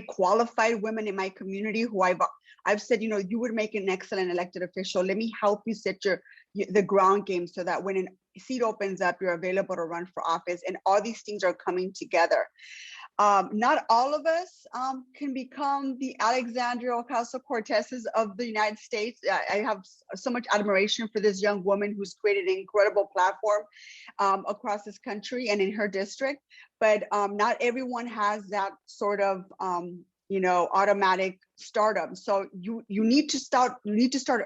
qualified women in my community who I've said, you would make an excellent elected official. Let me help you set the ground game so that when a seat opens up, you're available to run for office. And all these things are coming together. Not all of us can become the Alexandria Ocasio-Cortezes of the United States. I have so much admiration for this young woman who's created an incredible platform across this country and in her district. But not everyone has that sort of automatic stardom. So you need to start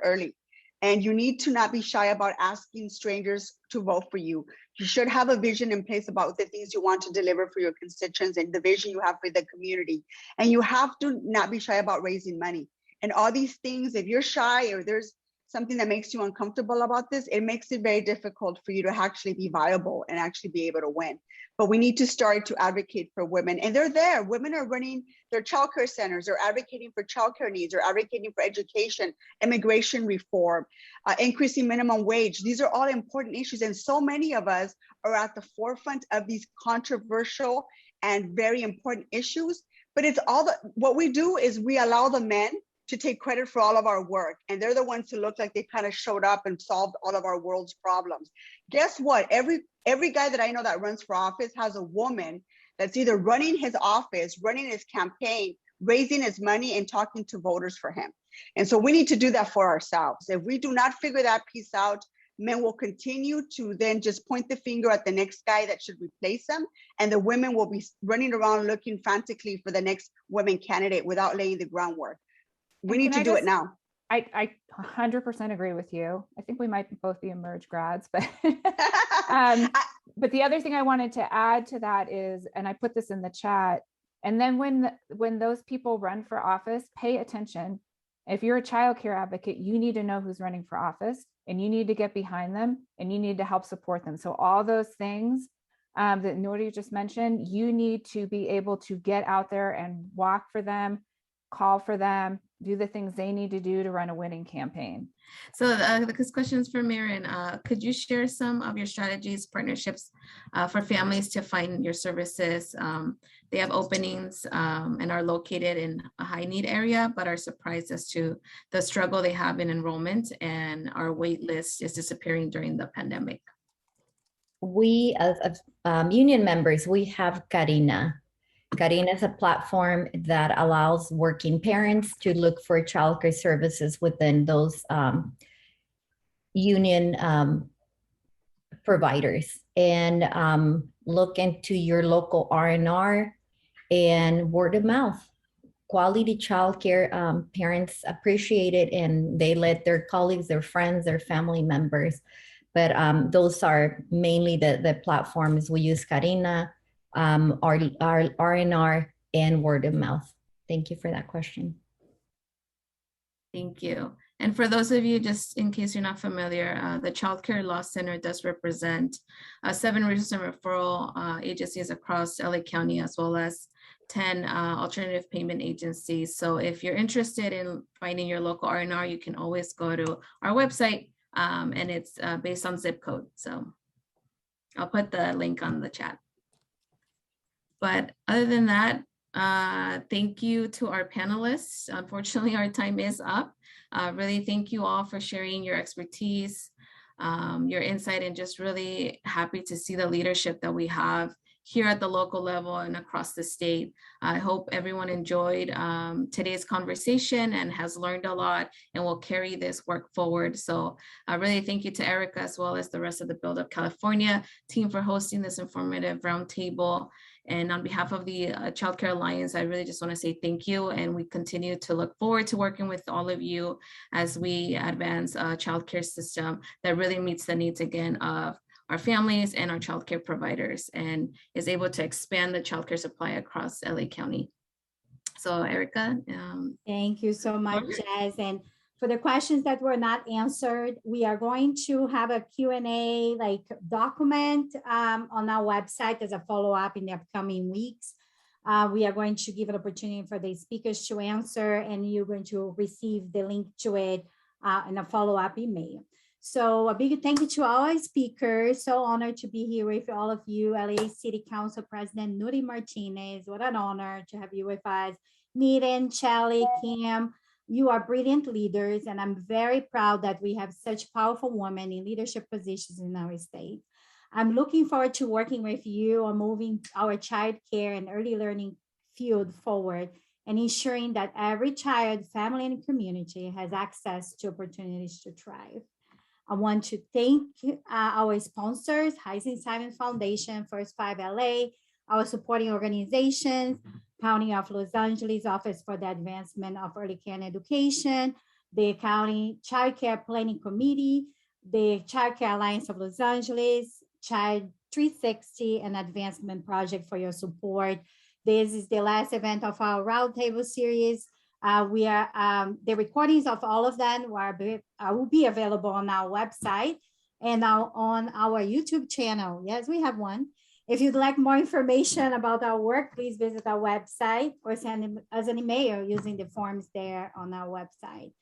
early. And you need to not be shy about asking strangers to vote for you. You should have a vision in place about the things you want to deliver for your constituents and the vision you have for the community. And you have to not be shy about raising money. And all these things, if you're shy or there's something that makes you uncomfortable about this, it makes it very difficult for you to actually be viable and actually be able to win. But we need to start to advocate for women. And they're there. Women are running their childcare centers. They're advocating for childcare needs. They're advocating for education, immigration reform, increasing minimum wage. These are all important issues. And so many of us are at the forefront of these controversial and very important issues. But it's what we do is we allow the men to take credit for all of our work. And they're the ones who look like they kind of showed up and solved all of our world's problems. Guess what? Every guy that I know that runs for office has a woman that's either running his office, running his campaign, raising his money and talking to voters for him. And so we need to do that for ourselves. If we do not figure that piece out, men will continue to then just point the finger at the next guy that should replace them. And the women will be running around looking frantically for the next women candidate without laying the groundwork. We need to do it now. I 100% agree with you. I think we might both be emerge grads, but but the other thing I wanted to add to that is, and I put this in the chat, and then when those people run for office, pay attention. If you're a child care advocate, you need to know who's running for office and you need to get behind them and you need to help support them. So all those things that Nury just mentioned, you need to be able to get out there and walk for them, call for them, do the things they need to do to run a winning campaign. So this question is for Miren. Could you share some of your strategies, partnerships for families to find your services? They have openings and are located in a high need area, but are surprised as to the struggle they have in enrollment, and our wait list is disappearing during the pandemic. We, as union members, we have Karina. Karina is a platform that allows working parents to look for childcare services within those union providers and look into your local R&R and word of mouth. Quality childcare, parents appreciate it and they let their colleagues, their friends, their family members. But those are mainly the platforms we use. Karina, our R&R and word of mouth. Thank you for that question. Thank you. And for those of you, just in case you're not familiar, the Child Care Law Center does represent 7 registered referral agencies across LA County, as well as 10 alternative payment agencies. So if you're interested in finding your local R&R, you can always go to our website, and it's based on zip code. So I'll put the link on the chat. But other than that, thank you to our panelists. Unfortunately, our time is up. Really thank you all for sharing your expertise, your insight, and just really happy to see the leadership that we have here at the local level and across the state. I hope everyone enjoyed today's conversation and has learned a lot and will carry this work forward. So really thank you to Ericka as well as the rest of the Build Up California team for hosting this informative roundtable. And on behalf of the Child Care Alliance, I really just want to say thank you. And we continue to look forward to working with all of you as we advance a child care system that really meets the needs again of our families and our childcare providers, and is able to expand the childcare supply across LA County. So Ericka. Thank you so much, Jess. And for the questions that were not answered, we are going to have a Q&A document on our website as a follow-up in the upcoming weeks. We are going to give an opportunity for the speakers to answer, and you're going to receive the link to it in a follow-up email. So a big thank you to all our speakers. So honored to be here with all of you. LA City Council President Nury Martinez, what an honor to have you with us. Miren, Shelly, Kim, you are brilliant leaders, and I'm very proud that we have such powerful women in leadership positions in our state. I'm looking forward to working with you on moving our child care and early learning field forward and ensuring that every child, family, and community has access to opportunities to thrive. I want to thank our sponsors, Heisen Simon Foundation, First 5 LA, our supporting organizations, County of Los Angeles Office for the Advancement of Early Care and Education, the County Child Care Planning Committee, the Child Care Alliance of Los Angeles, Child 360, and Advancement Project for your support. This is the last event of our Roundtable series. The recordings of all of them will be available on our website and on our YouTube channel. Yes, we have one. If you'd like more information about our work, please visit our website or send us an email using the forms there on our website.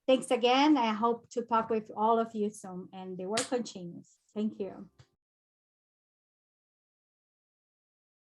Thanks again. I hope to talk with all of you soon, and the work continues. Thank you.